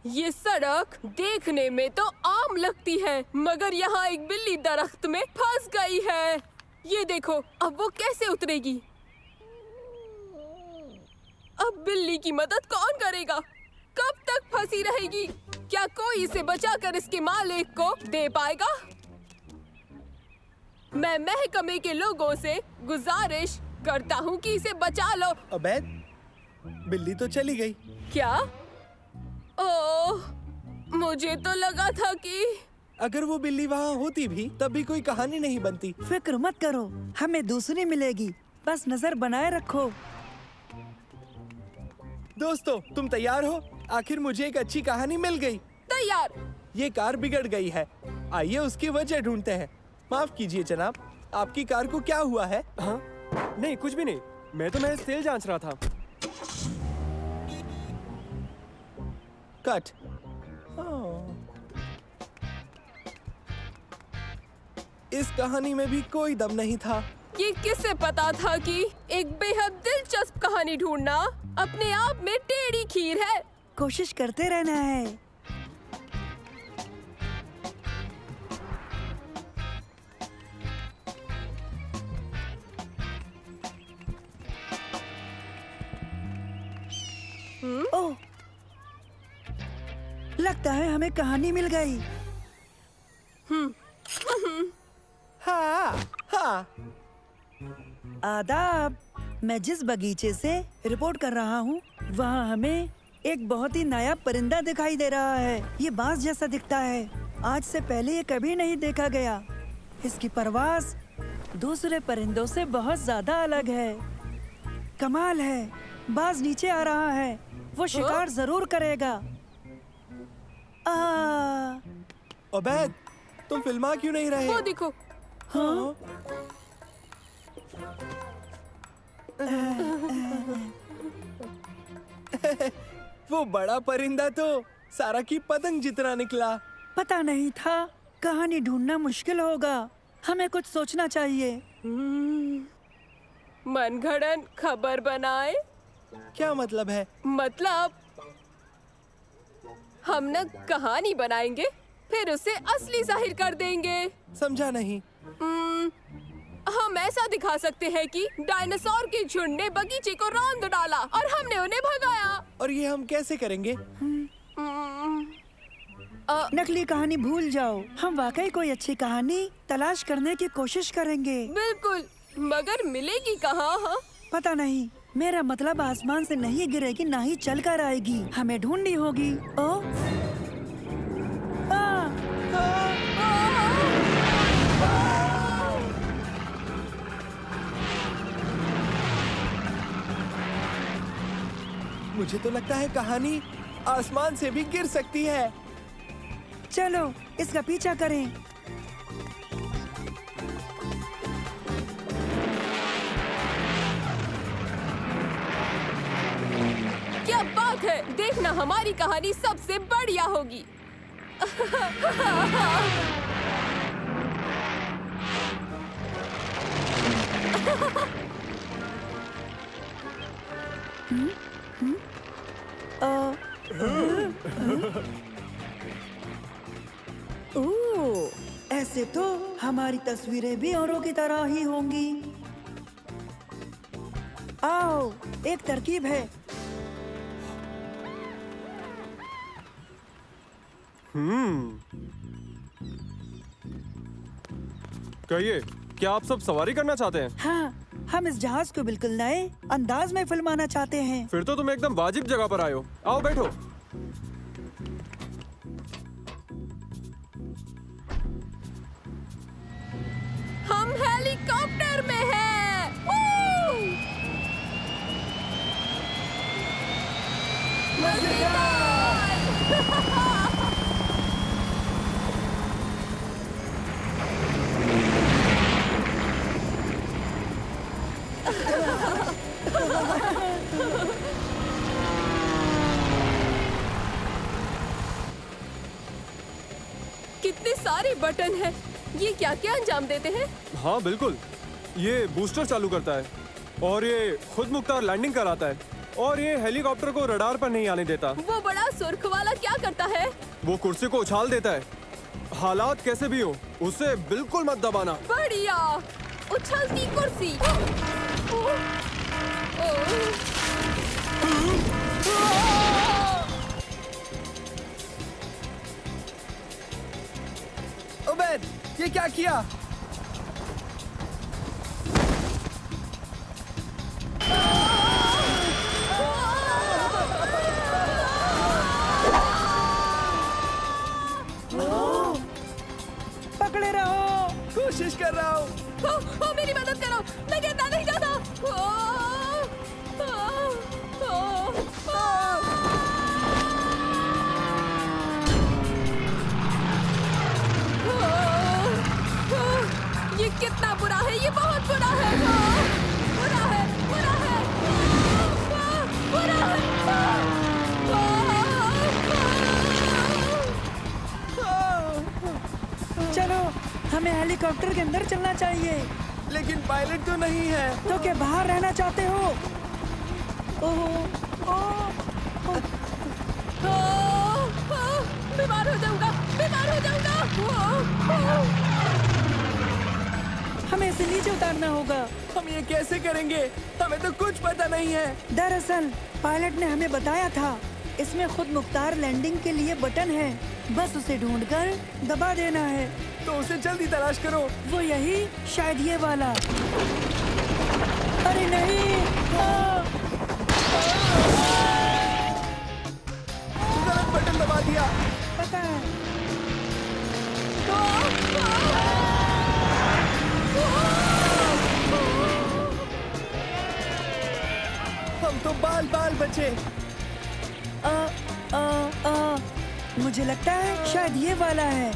ये सड़क देखने में तो आम लगती है, मगर यहाँ एक बिल्ली दरख्त में फंस गई है। ये देखो, अब वो कैसे उतरेगी? अब बिल्ली की मदद कौन करेगा? कब तक फंसी रहेगी? क्या कोई इसे बचाकर इसके मालिक को दे पाएगा? मैं महकमे के लोगों से गुजारिश करता हूँ कि इसे बचा लो। ओबैद, बिल्ली तो चली गई। क्या? ओह, मुझे तो लगा था कि अगर वो बिल्ली वहाँ होती भी तब भी कोई कहानी नहीं बनती। फिक्र मत करो, हमें दूसरी मिलेगी, बस नजर बनाए रखो। दोस्तों, तुम तैयार हो? आखिर मुझे एक अच्छी कहानी मिल गई। तैयार। ये कार बिगड़ गई है, आइए उसकी वजह ढूंढते हैं। माफ कीजिए जनाब, आपकी कार को क्या हुआ है? हाँ? नहीं, कुछ भी नहीं, मैं तो महज तेल जांच रहा था। कट। इस कहानी में भी कोई दम नहीं था। ये किसे पता था कि एक बेहद दिलचस्प कहानी ढूंढना अपने आप में टेढ़ी खीर है। कोशिश करते रहना है। ओह, लगता है हमें कहानी मिल गई। हाँ। आदाब। मैं जिस बगीचे से रिपोर्ट कर रहा हूँ, वहाँ हमें एक बहुत ही नायाब परिंदा दिखाई दे रहा है। ये बांस जैसा दिखता है। आज से पहले ये कभी नहीं देखा गया। इसकी परवाज़ दूसरे परिंदों से बहुत ज्यादा अलग है। कमाल है, बाज नीचे आ रहा है। वो शिकार जरूर करेगा। ओबैद, तुम फिल्मा क्यों नहीं रहे? वो देखो। हाँ? वो बड़ा परिंदा तो सारा की पतंग जितना निकला। पता नहीं था, कहानी ढूंढना मुश्किल होगा। हमें कुछ सोचना चाहिए। मनगढ़ंत खबर बनाए। क्या मतलब है? मतलब हम न कहानी बनाएंगे, फिर उसे असली जाहिर कर देंगे। समझा नहीं। हम ऐसा दिखा सकते हैं कि डायनासोर के झुंड ने बगीचे को रौंद डाला और हमने उन्हें भगाया। और ये हम कैसे करेंगे? नकली कहानी भूल जाओ। हम वाकई कोई अच्छी कहानी तलाश करने की कोशिश करेंगे। बिल्कुल, मगर मिलेगी कहाँ? हाँ? पता नहीं। मेरा मतलब आसमान से नहीं गिरेगी, ना ही चल कर आएगी। हमें ढूंढनी होगी। मुझे तो लगता है कहानी आसमान से भी गिर सकती है। चलो इसका पीछा करें। क्या बात है! देखना, हमारी कहानी सबसे बढ़िया होगी। ऐसे तो हमारी तस्वीरें भी औरों की तरह ही होंगी। आओ, एक तरकीब है। कहिए, क्या आप सब सवारी करना चाहते हैं? हाँ, हम इस जहाज को बिल्कुल नए अंदाज में फिल्माना चाहते हैं। फिर तो तुम एकदम वाजिब जगह पर आए हो। आओ बैठो। हम हेलीकॉप्टर में हैं। कितने सारे बटन हैं। ये क्या क्या अंजाम देते हैं? हाँ बिल्कुल, ये बूस्टर चालू करता है और ये खुद मुख्तार लैंडिंग कराता है और ये हेलीकॉप्टर को रडार पर नहीं आने देता। वो बड़ा सुर्ख वाला क्या करता है? वो कुर्सी को उछाल देता है। हालात कैसे भी हो, उसे बिल्कुल मत दबाना। बढ़िया, उछलती कुर्सी। उबैद, ये क्या किया? पकड़े रहो। कोशिश कर रहा हूँ। मेरी मदद करो, मैं गिरना नहीं चाहता। ये कितना बुरा है, ये बहुत बुरा है। बुरा है, बुरा है, बुरा है। चलो, हमें हेलीकॉप्टर के अंदर चलना चाहिए। लेकिन पायलट तो नहीं है। तो क्या बाहर रहना चाहते हो? बीमार हो जाऊंगा, बीमार हो जाऊंगा। हमें इसे नीचे उतारना होगा। हम ये कैसे करेंगे? हमें तो कुछ पता नहीं है। दरअसल पायलट ने हमें बताया था, इसमें खुद मुख्तार लैंडिंग के लिए बटन है। बस उसे ढूंढकर दबा देना है। तो उसे जल्दी तलाश करो। वो यही, शायद ये वाला। अरे नहीं, गलत बटन दबा दिया। पता है। हम तो बाल बाल बचे। मुझे लगता है शायद ये वाला है।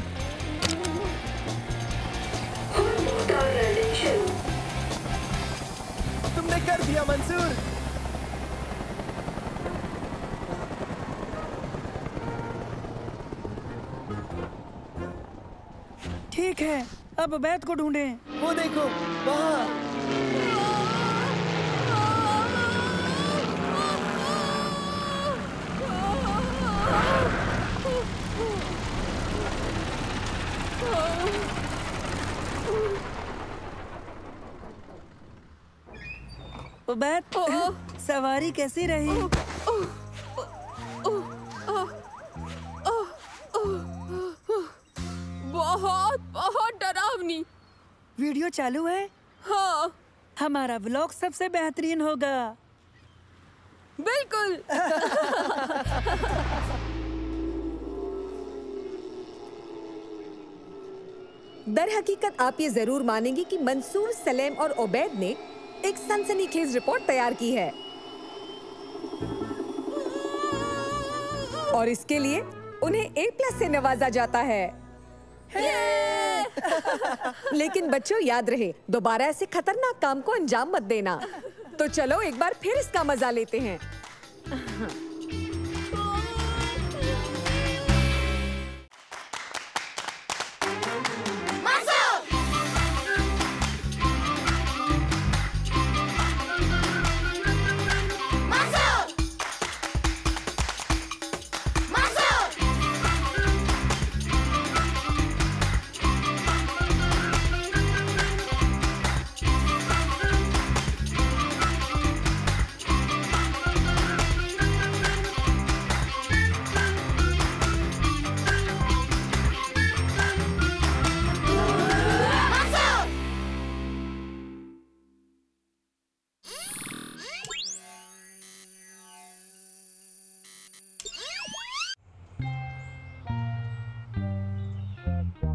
तुमने कर दिया मंसूर। ठीक है, अब उबैद को ढूंढें। वो देखो वहाँ। उबैद, सवारी कैसी रही? बहुत बहुत डरावनी। वीडियो चालू है? हाँ। हमारा व्लॉग सबसे बेहतरीन होगा। बिल्कुल। दर हकीकत आप ये जरूर मानेंगे कि मंसूर, सलेम और उबैद ने एक सनसनीखेज रिपोर्ट तैयार की है और इसके लिए उन्हें A+ से नवाजा जाता है। लेकिन बच्चों याद रहे, दोबारा ऐसे खतरनाक काम को अंजाम मत देना। तो चलो एक बार फिर इसका मजा लेते हैं।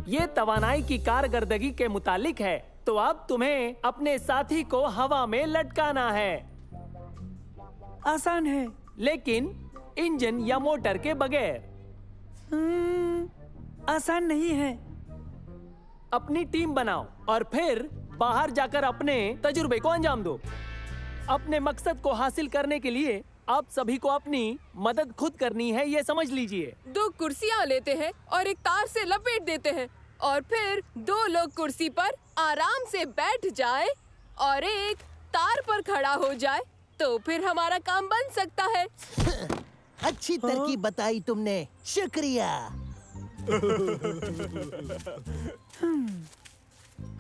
ये तवानाई की कारकर्दगी के मुतालिक है, तो अब तुम्हें अपने साथी को हवा में लटकाना है। आसान है, लेकिन इंजन या मोटर के बगैर। आसान नहीं है। अपनी टीम बनाओ और फिर बाहर जाकर अपने तजुर्बे को अंजाम दो। अपने मकसद को हासिल करने के लिए आप सभी को अपनी मदद खुद करनी है, ये समझ लीजिए। 2 कुर्सियां लेते हैं और एक तार से लपेट देते हैं और फिर 2 लोग कुर्सी पर आराम से बैठ जाए और एक तार पर खड़ा हो जाए, तो फिर हमारा काम बन सकता है। अच्छी तरकीब बताई तुमने, शुक्रिया।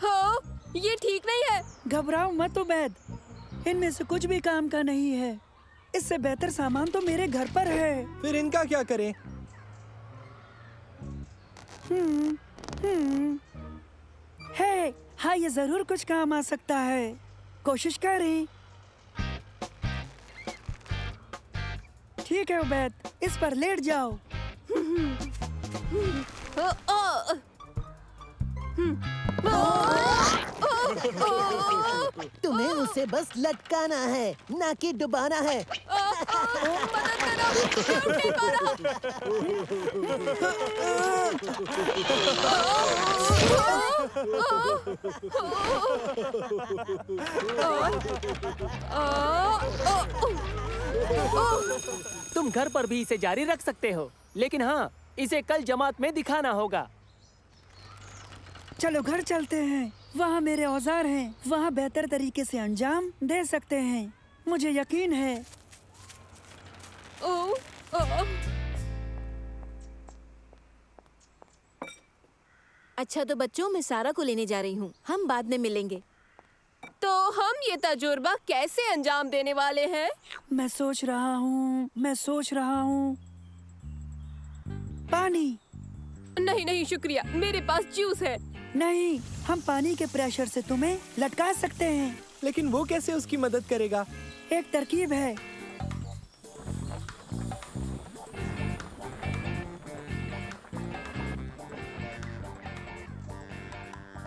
हाँ, ये ठीक नहीं है। घबराओ मत उबैद, इनमें से कुछ भी काम का नहीं है। इससे बेहतर सामान तो मेरे घर पर है। फिर इनका क्या करें? है, हाँ, ये जरूर कुछ काम आ सकता है। कोशिश करें। ठीक है उबैद, इस पर लेट जाओ। तुम्हें उसे बस लटकाना है, ना कि डुबाना है। तुम घर पर भी इसे जारी रख सकते हो, लेकिन हाँ, इसे कल जमात में दिखाना होगा। चलो घर चलते हैं, वहाँ मेरे औजार हैं, वहाँ बेहतर तरीके से अंजाम दे सकते हैं, मुझे यकीन है। अच्छा तो बच्चों, मैं सारा को लेने जा रही हूँ, हम बाद में मिलेंगे। तो हम ये तजुर्बा कैसे अंजाम देने वाले हैं? मैं सोच रहा हूँ। पानी। नहीं नहीं शुक्रिया, मेरे पास जूस है। नहीं, हम पानी के प्रेशर से तुम्हें लटका सकते हैं। लेकिन वो कैसे उसकी मदद करेगा? एक तरकीब है।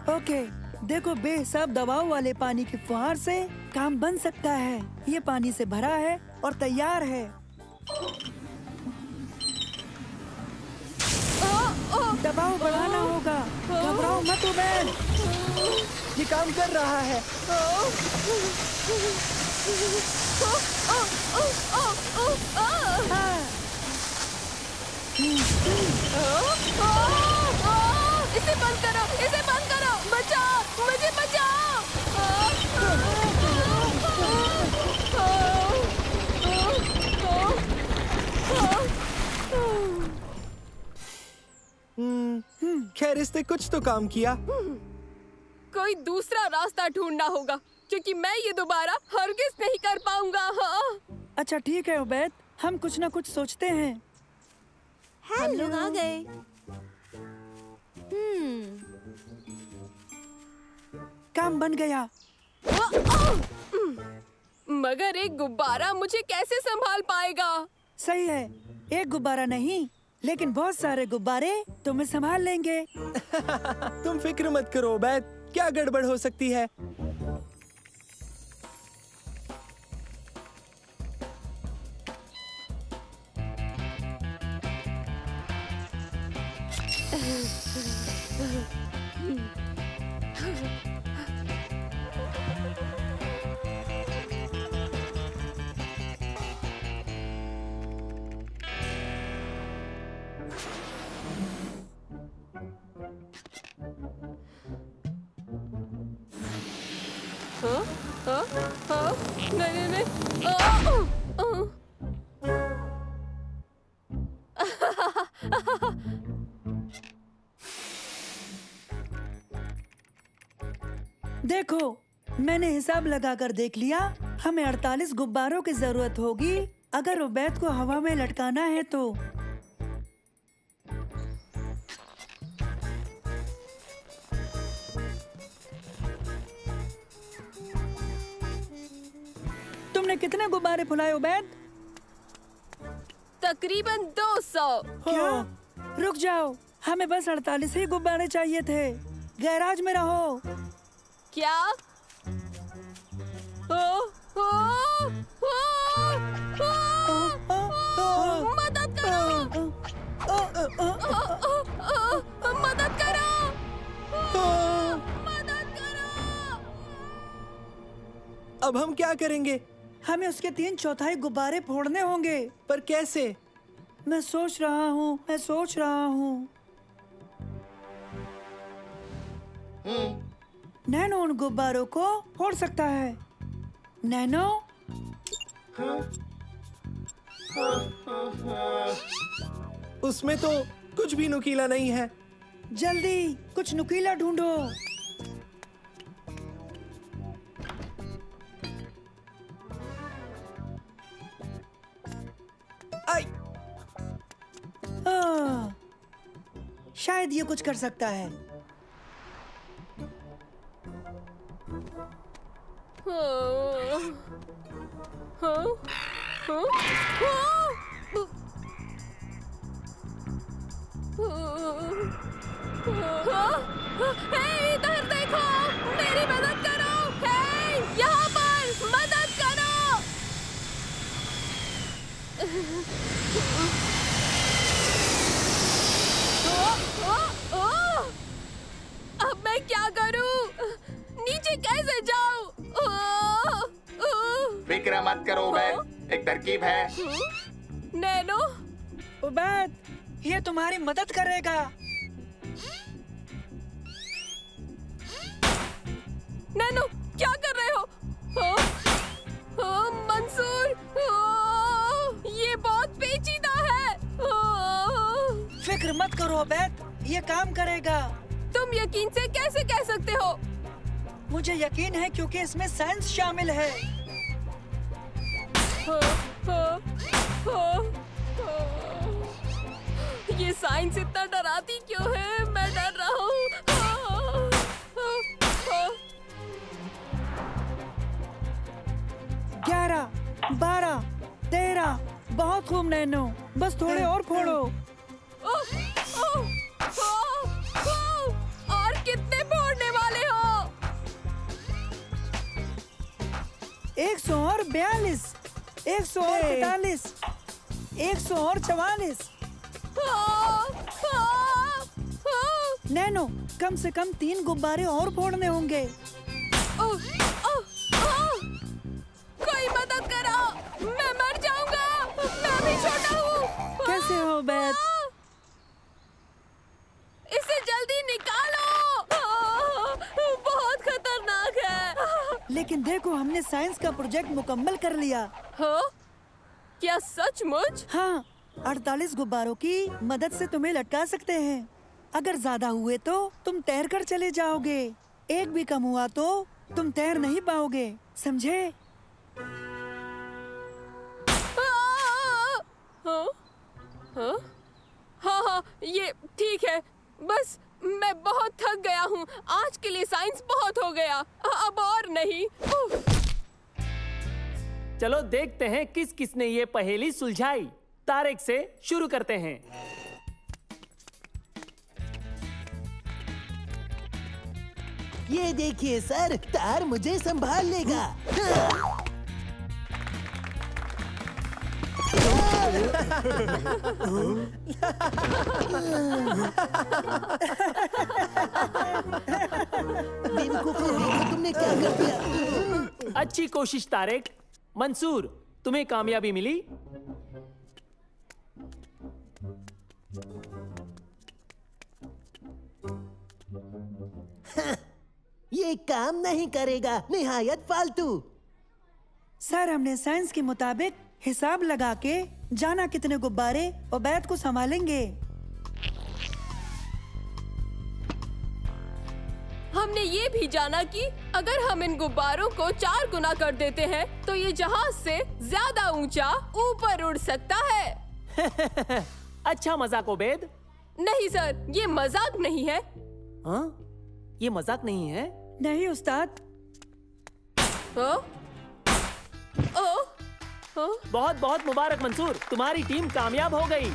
ओके, देखो, बेहिसाब दबाव वाले पानी की फुहार से काम बन सकता है। ये पानी से भरा है और तैयार है। दबाव बढ़ाना होगा। घबराओ मत उबैद, ये काम कर रहा है। इसे बंद करो, इसे मुझे बचाओ। खैर इसने कुछ तो काम किया। कोई दूसरा रास्ता ढूंढना होगा क्योंकि मैं ये दोबारा हरगिज नहीं कर पाऊंगा। हाँ। अच्छा ठीक है उबैद, हम कुछ ना कुछ सोचते हैं। हम लोग आ गए। काम बन गया। मगर एक गुब्बारा मुझे कैसे संभाल पाएगा? सही है, एक गुब्बारा नहीं लेकिन बहुत सारे गुब्बारे तुम्हें संभाल लेंगे। तुम फिक्र मत करो उबैद, क्या गड़बड़ हो सकती है। नहीं नहीं देखो, मैंने हिसाब लगाकर देख लिया। हमें 48 गुब्बारों की जरूरत होगी अगर उबैद को हवा में लटकाना है तो। तुमने कितने गुब्बारे फुलाए उबैद? तकरीबन 200। क्या? रुक जाओ, हमें बस 48 ही गुब्बारे चाहिए थे। गैराज में रहो। क्या? मदद करो! मदद करो! मदद करो! अब हम क्या करेंगे? हमें उसके 3/4 गुब्बारे फोड़ने होंगे। पर कैसे? मैं सोच रहा हूँ। नैनो उन गुब्बारों को फोड़ सकता है। नैनो? उसमें तो कुछ भी नुकीला नहीं है। जल्दी कुछ नुकीला ढूंढो। आई। शायद ये कुछ कर सकता है। इधर देखो, मेरी मदद करो। हे, यहाँ पर मदद करो। अब मैं क्या करूं? नीचे कैसे जाऊं? फिक्र मत करो उबैद, एक तरकीब है। नैनो? उबैद, ये तुम्हारी मदद करेगा। नैनो, क्या कर रहे हो? मंसूर, ये बहुत पेचीदा है। फिक्र मत करो उबैद, ये काम करेगा। तुम यकीन से कैसे कह सकते हो? मुझे यकीन है क्योंकि इसमें साइंस शामिल है। ये साइंस इतना डराती क्यों है? मैं डर रहा हूँ। 11, 12, 13, बहुत खूब नैनो, बस थोड़े और फोड़ो। और कितने फोड़ने वाले हो? 142, 143, 144। नैनो, कम से कम 3 गुब्बारे और फोड़ने होंगे। कोई मदद करो, मैं मर जाऊंगा। मैं भी छोटा हूँ। कैसे हो उबैद? इसे जल्दी निकालो। बहुत साइंस का प्रोजेक्ट मुकम्मल कर लिया। हाँ? क्या सचमुच? हाँ, 48 गुब्बारों की मदद से तुम्हें लटका सकते हैं। अगर ज्यादा हुए तो तुम तैर कर चले जाओगे, एक भी कम हुआ तो तुम तैर नहीं पाओगे, समझे? हाँ? हाँ? हाँ हाँ, ये ठीक है। बस मैं बहुत थक गया हूँ। आज के लिए साइंस बहुत हो गया, अब और नहीं। चलो देखते हैं किस किसने ये पहेली सुलझाई। तारिक से शुरू करते हैं। ये देखिए सर, तार मुझे संभाल लेगा। बेवकूफों, देखो तुमने क्या कर दिया। अच्छी कोशिश तारिक। मंसूर, तुम्हें कामयाबी मिली। ये काम नहीं करेगा, निहायत फालतू। सर, हमने साइंस के मुताबिक हिसाब लगा के जाना कितने गुब्बारे उबैद को संभालेंगे। हमने ये भी जाना कि अगर हम इन गुब्बारों को 4 गुना कर देते हैं तो ये जहाज से ज्यादा ऊंचा ऊपर उड़ सकता है। अच्छा मजाक उबैद। नहीं सर, ये मजाक नहीं है। हाँ? ये मजाक नहीं है? नहीं उस्ताद। बहुत बहुत मुबारक मंसूर, तुम्हारी टीम कामयाब हो गई।